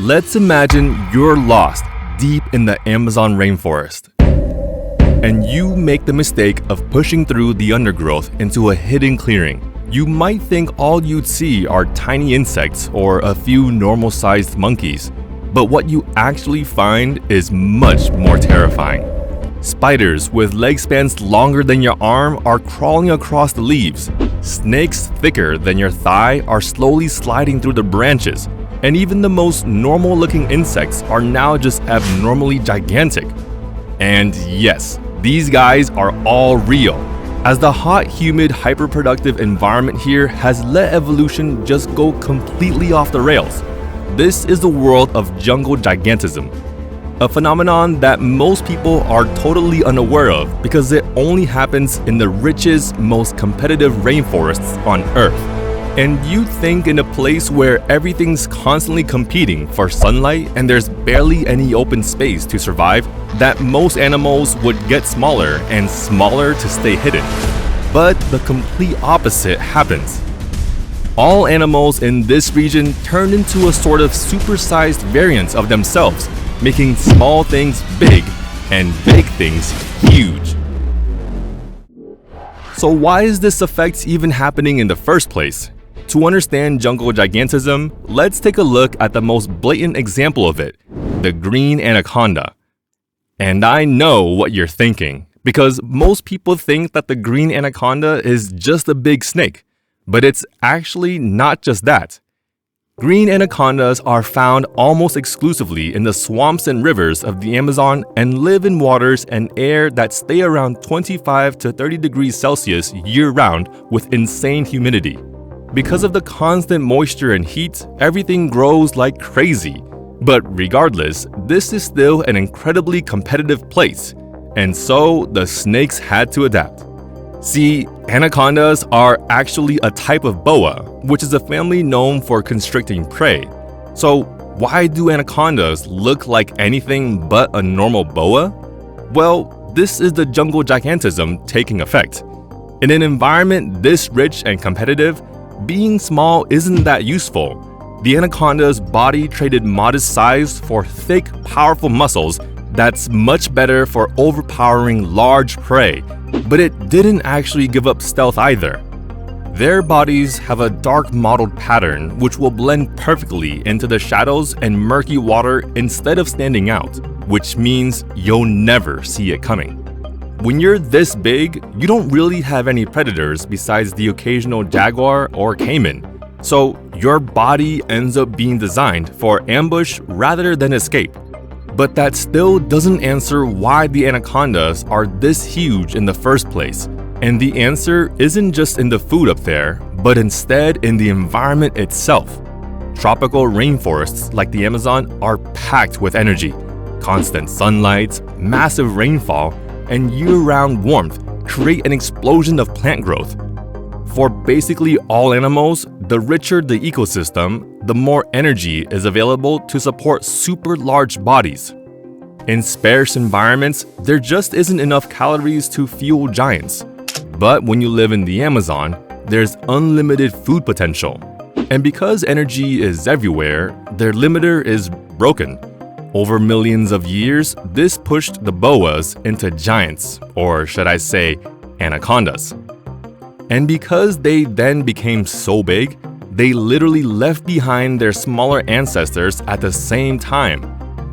Let's imagine you're lost deep in the Amazon rainforest, and you make the mistake of pushing through the undergrowth into a hidden clearing. You might think all you'd see are tiny insects or a few normal-sized monkeys, but what you actually find is much more terrifying. Spiders with leg spans longer than your arm are crawling across the leaves. Snakes thicker than your thigh are slowly sliding through the branches. And even the most normal-looking insects are now just abnormally gigantic. And yes, these guys are all real, as the hot, humid, hyperproductive environment here has let evolution just go completely off the rails. This is the world of jungle gigantism, a phenomenon that most people are totally unaware of because it only happens in the richest, most competitive rainforests on Earth. And you'd think in a place where everything's constantly competing for sunlight and there's barely any open space to survive, that most animals would get smaller and smaller to stay hidden. But the complete opposite happens. All animals in this region turn into a sort of supersized variant of themselves, making small things big and big things huge. So why is this effect even happening in the first place? To understand jungle gigantism, let's take a look at the most blatant example of it, the green anaconda. And I know what you're thinking, because most people think that the green anaconda is just a big snake, but it's actually not just that. Green anacondas are found almost exclusively in the swamps and rivers of the Amazon and live in waters and air that stay around 25 to 30 degrees Celsius year-round with insane humidity. Because of the constant moisture and heat, everything grows like crazy. But regardless, this is still an incredibly competitive place, and so the snakes had to adapt. See, anacondas are actually a type of boa, which is a family known for constricting prey. So why do anacondas look like anything but a normal boa? Well, this is the jungle gigantism taking effect. In an environment this rich and competitive, being small isn't that useful. The anaconda's body traded modest size for thick, powerful muscles that's much better for overpowering large prey, but it didn't actually give up stealth either. Their bodies have a dark mottled pattern which will blend perfectly into the shadows and murky water instead of standing out, which means you'll never see it coming. When you're this big, you don't really have any predators besides the occasional jaguar or caiman, so your body ends up being designed for ambush rather than escape. But that still doesn't answer why the anacondas are this huge in the first place. And the answer isn't just in the food up there, but instead in the environment itself. Tropical rainforests like the Amazon are packed with energy. Constant sunlight, massive rainfall, and year-round warmth create an explosion of plant growth. For basically all animals, the richer the ecosystem, the more energy is available to support super large bodies. In sparse environments, there just isn't enough calories to fuel giants. But when you live in the Amazon, there's unlimited food potential. And because energy is everywhere, their limiter is broken. Over millions of years, this pushed the boas into giants, or should I say, anacondas. And because they then became so big, they literally left behind their smaller ancestors at the same time.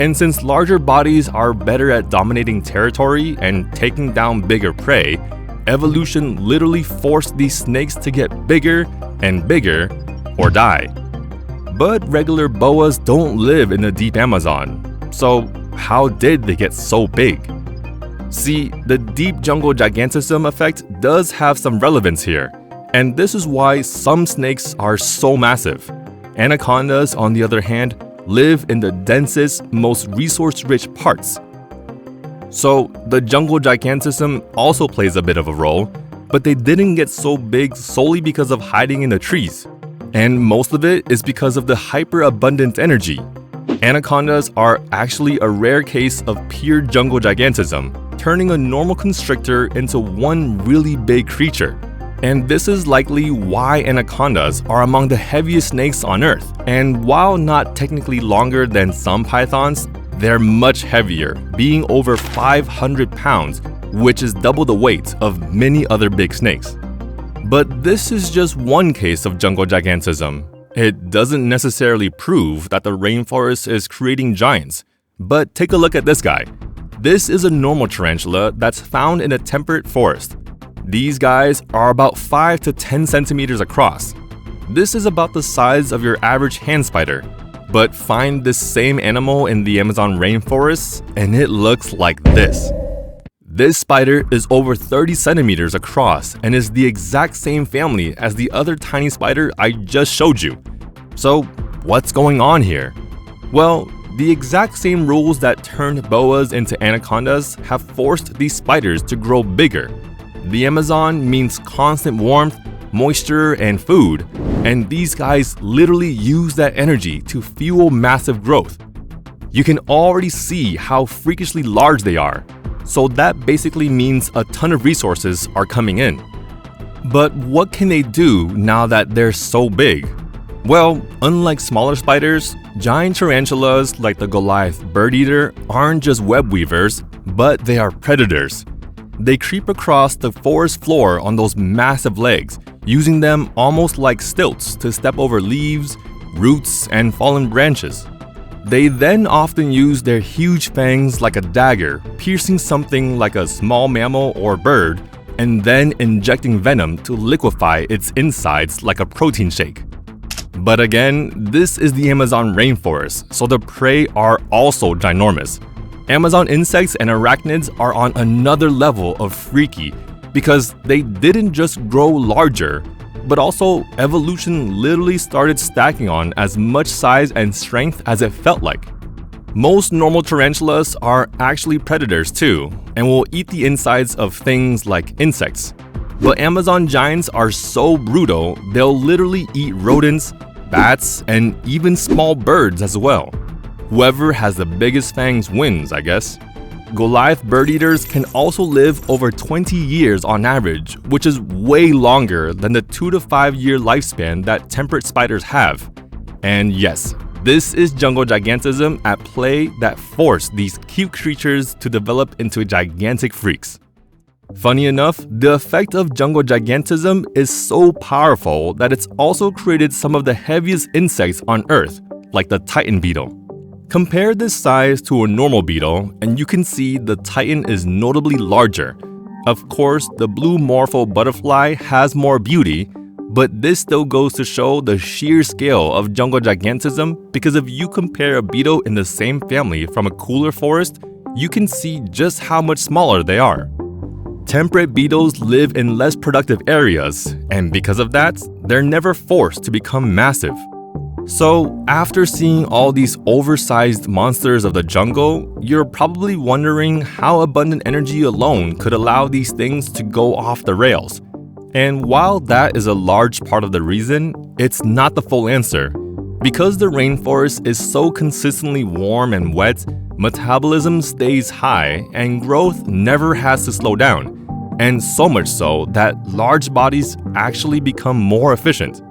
And since larger bodies are better at dominating territory and taking down bigger prey, evolution literally forced these snakes to get bigger and bigger or die. But regular boas don't live in the deep Amazon. So how did they get so big? See, the deep jungle gigantism effect does have some relevance here, and this is why some snakes are so massive. Anacondas, on the other hand, live in the densest, most resource-rich parts. So the jungle gigantism also plays a bit of a role, but they didn't get so big solely because of hiding in the trees. And most of it is because of the hyper-abundant energy. Anacondas are actually a rare case of pure jungle gigantism, turning a normal constrictor into one really big creature. And this is likely why anacondas are among the heaviest snakes on Earth. And while not technically longer than some pythons, they're much heavier, being over 500 pounds, which is double the weight of many other big snakes. But this is just one case of jungle gigantism. It doesn't necessarily prove that the rainforest is creating giants. But take a look at this guy. This is a normal tarantula that's found in a temperate forest. These guys are about 5 to 10 centimeters across. This is about the size of your average hand spider. But find this same animal in the Amazon rainforest, and it looks like this. This spider is over 30 centimeters across and is the exact same family as the other tiny spider I just showed you. So, what's going on here? Well, the exact same rules that turned boas into anacondas have forced these spiders to grow bigger. The Amazon means constant warmth, moisture, and food, and these guys literally use that energy to fuel massive growth. You can already see how freakishly large they are, so that basically means a ton of resources are coming in. But what can they do now that they're so big? Well, unlike smaller spiders, giant tarantulas like the Goliath bird eater aren't just web weavers, but they are predators. They creep across the forest floor on those massive legs, using them almost like stilts to step over leaves, roots, and fallen branches. They then often use their huge fangs like a dagger, piercing something like a small mammal or bird, and then injecting venom to liquefy its insides like a protein shake. But again, this is the Amazon rainforest, so the prey are also ginormous. Amazon insects and arachnids are on another level of freaky because they didn't just grow larger, but also evolution literally started stacking on as much size and strength as it felt like. Most normal tarantulas are actually predators too, and will eat the insides of things like insects. But Amazon giants are so brutal, they'll literally eat rodents, bats, and even small birds as well. Whoever has the biggest fangs wins, I guess. Goliath bird eaters can also live over 20 years on average, which is way longer than the 2 to 5 year lifespan that temperate spiders have. And yes, this is jungle gigantism at play that forced these cute creatures to develop into gigantic freaks. Funny enough, the effect of jungle gigantism is so powerful that it's also created some of the heaviest insects on Earth, like the titan beetle. Compare this size to a normal beetle, and you can see the titan is notably larger. Of course, the blue morpho butterfly has more beauty, but this still goes to show the sheer scale of jungle gigantism, because if you compare a beetle in the same family from a cooler forest, you can see just how much smaller they are. Temperate beetles live in less productive areas, and because of that, they're never forced to become massive. So, after seeing all these oversized monsters of the jungle, you're probably wondering how abundant energy alone could allow these things to go off the rails. And while that is a large part of the reason, it's not the full answer. Because the rainforest is so consistently warm and wet, metabolism stays high and growth never has to slow down. And so much so that large bodies actually become more efficient.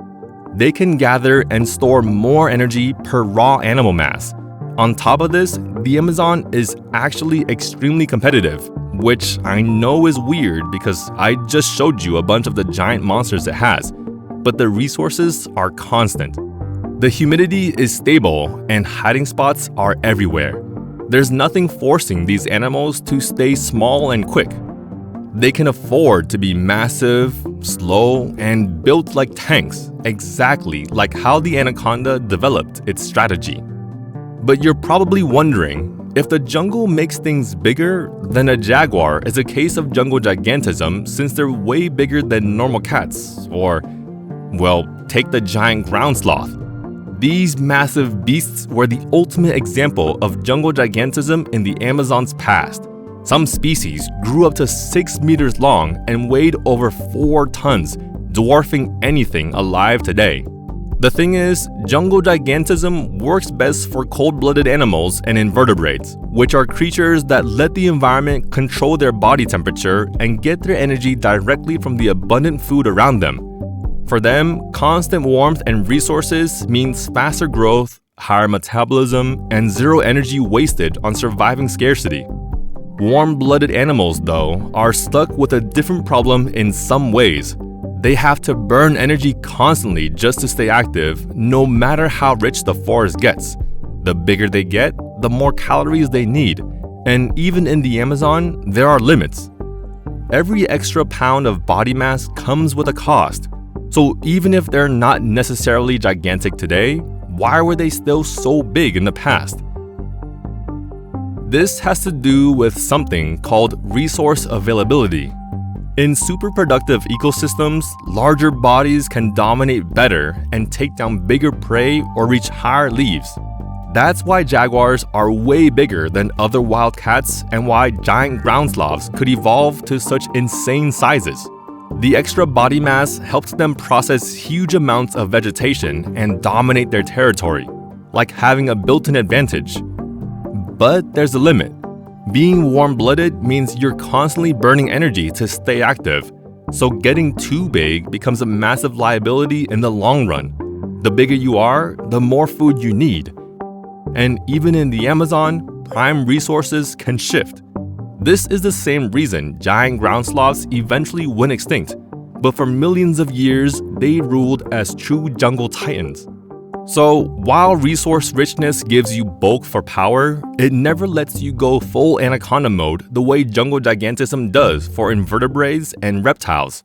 They can gather and store more energy per raw animal mass. On top of this, the Amazon is actually extremely competitive, which I know is weird because I just showed you a bunch of the giant monsters it has, but the resources are constant. The humidity is stable and hiding spots are everywhere. There's nothing forcing these animals to stay small and quick. They can afford to be massive, slow, and built like tanks, exactly like how the anaconda developed its strategy. But you're probably wondering, if the jungle makes things bigger, then a jaguar is a case of jungle gigantism since they're way bigger than normal cats, or, well, take the giant ground sloth. These massive beasts were the ultimate example of jungle gigantism in the Amazon's past. Some species grew up to 6 meters long and weighed over 4 tons, dwarfing anything alive today. The thing is, jungle gigantism works best for cold-blooded animals and invertebrates, which are creatures that let the environment control their body temperature and get their energy directly from the abundant food around them. For them, constant warmth and resources means faster growth, higher metabolism, and zero energy wasted on surviving scarcity. Warm-blooded animals, though, are stuck with a different problem in some ways. They have to burn energy constantly just to stay active, no matter how rich the forest gets. The bigger they get, the more calories they need, and even in the Amazon, there are limits. Every extra pound of body mass comes with a cost, so even if they're not necessarily gigantic today, why were they still so big in the past? This has to do with something called resource availability. In superproductive ecosystems, larger bodies can dominate better and take down bigger prey or reach higher leaves. That's why jaguars are way bigger than other wild cats and why giant ground sloths could evolve to such insane sizes. The extra body mass helps them process huge amounts of vegetation and dominate their territory, like having a built-in advantage. But there's a limit. Being warm-blooded means you're constantly burning energy to stay active, so getting too big becomes a massive liability in the long run. The bigger you are, the more food you need. And even in the Amazon, prime resources can shift. This is the same reason giant ground sloths eventually went extinct, but for millions of years, they ruled as true jungle titans. So, while resource richness gives you bulk for power, it never lets you go full anaconda mode the way jungle gigantism does for invertebrates and reptiles.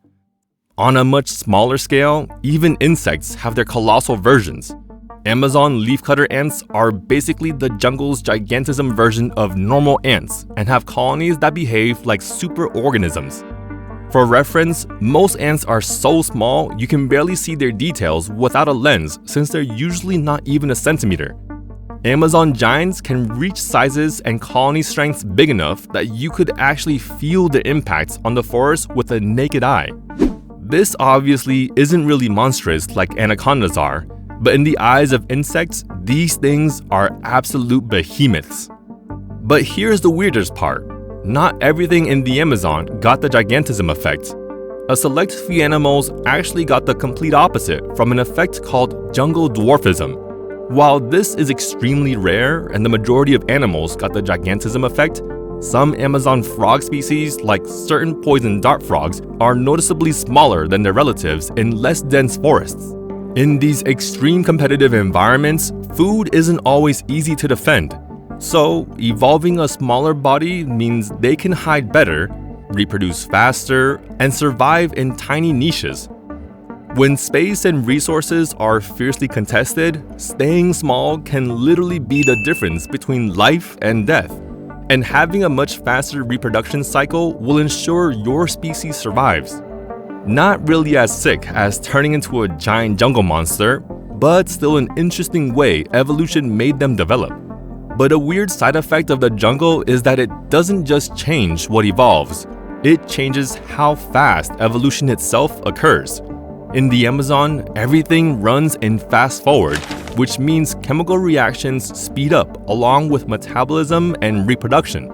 On a much smaller scale, even insects have their colossal versions. Amazon leafcutter ants are basically the jungle's gigantism version of normal ants and have colonies that behave like superorganisms. For reference, most ants are so small you can barely see their details without a lens since they're usually not even a centimeter. Amazon giants can reach sizes and colony strengths big enough that you could actually feel the impacts on the forest with a naked eye. This obviously isn't really monstrous like anacondas are, but in the eyes of insects, these things are absolute behemoths. But here's the weirdest part. Not everything in the Amazon got the gigantism effect. A select few animals actually got the complete opposite from an effect called jungle dwarfism. While this is extremely rare and the majority of animals got the gigantism effect, some Amazon frog species, like certain poison dart frogs, are noticeably smaller than their relatives in less dense forests. In these extreme competitive environments, food isn't always easy to defend. So, evolving a smaller body means they can hide better, reproduce faster, and survive in tiny niches. When space and resources are fiercely contested, staying small can literally be the difference between life and death. And having a much faster reproduction cycle will ensure your species survives. Not really as sick as turning into a giant jungle monster, but still an interesting way evolution made them develop. But a weird side effect of the jungle is that it doesn't just change what evolves, it changes how fast evolution itself occurs. In the Amazon, everything runs in fast forward, which means chemical reactions speed up along with metabolism and reproduction.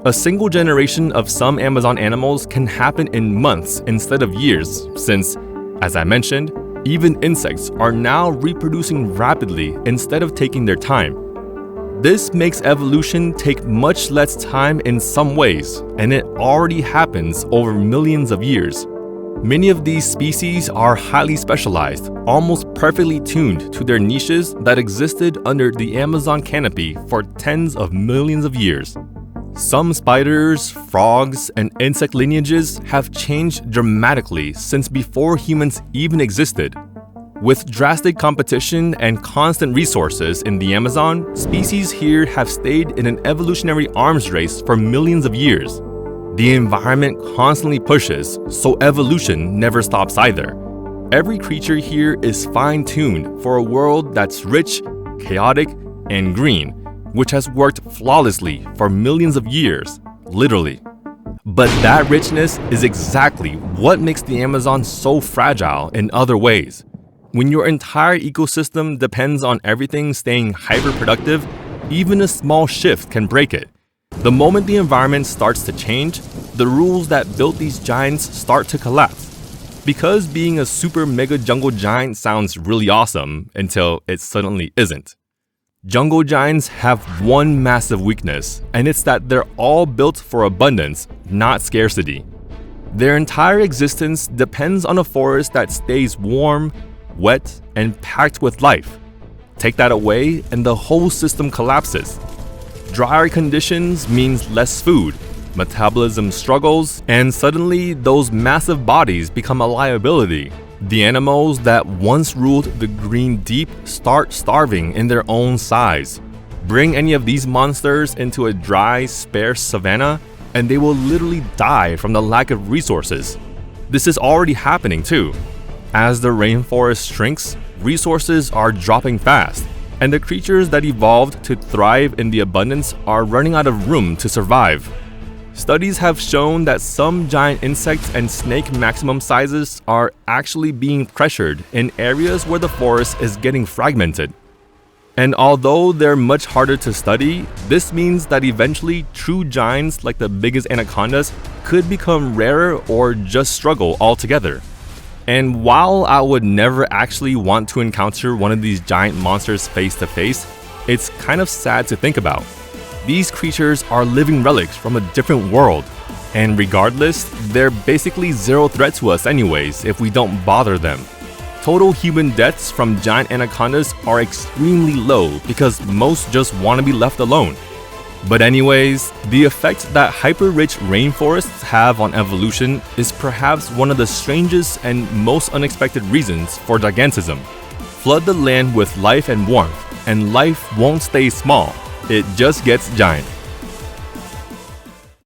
A single generation of some Amazon animals can happen in months instead of years, since, as I mentioned, even insects are now reproducing rapidly instead of taking their time. This makes evolution take much less time in some ways, and it already happens over millions of years. Many of these species are highly specialized, almost perfectly tuned to their niches that existed under the Amazon canopy for tens of millions of years. Some spiders, frogs, and insect lineages have changed dramatically since before humans even existed. With drastic competition and constant resources in the Amazon, species here have stayed in an evolutionary arms race for millions of years. The environment constantly pushes, so evolution never stops either. Every creature here is fine-tuned for a world that's rich, chaotic, and green, which has worked flawlessly for millions of years, literally. But that richness is exactly what makes the Amazon so fragile in other ways. When your entire ecosystem depends on everything staying hyper-productive, even a small shift can break it. The moment the environment starts to change, the rules that built these giants start to collapse. Because being a super mega jungle giant sounds really awesome until it suddenly isn't. Jungle giants have one massive weakness, and it's that they're all built for abundance, not scarcity. Their entire existence depends on a forest that stays warm, wet, and packed with life. Take that away, and the whole system collapses. Drier conditions means less food, metabolism struggles, and suddenly those massive bodies become a liability. The animals that once ruled the green deep start starving in their own size. Bring any of these monsters into a dry, sparse savanna, and they will literally die from the lack of resources. This is already happening too. As the rainforest shrinks, resources are dropping fast, and the creatures that evolved to thrive in the abundance are running out of room to survive. Studies have shown that some giant insects and snake maximum sizes are actually being pressured in areas where the forest is getting fragmented. And although they're much harder to study, this means that eventually true giants like the biggest anacondas could become rarer or just struggle altogether. And while I would never actually want to encounter one of these giant monsters face to face, it's kind of sad to think about. These creatures are living relics from a different world, and regardless, they're basically zero threat to us anyways if we don't bother them. Total human deaths from giant anacondas are extremely low because most just want to be left alone. But anyways, the effect that hyper-rich rainforests have on evolution is perhaps one of the strangest and most unexpected reasons for gigantism. Flood the land with life and warmth, and life won't stay small. It just gets giant.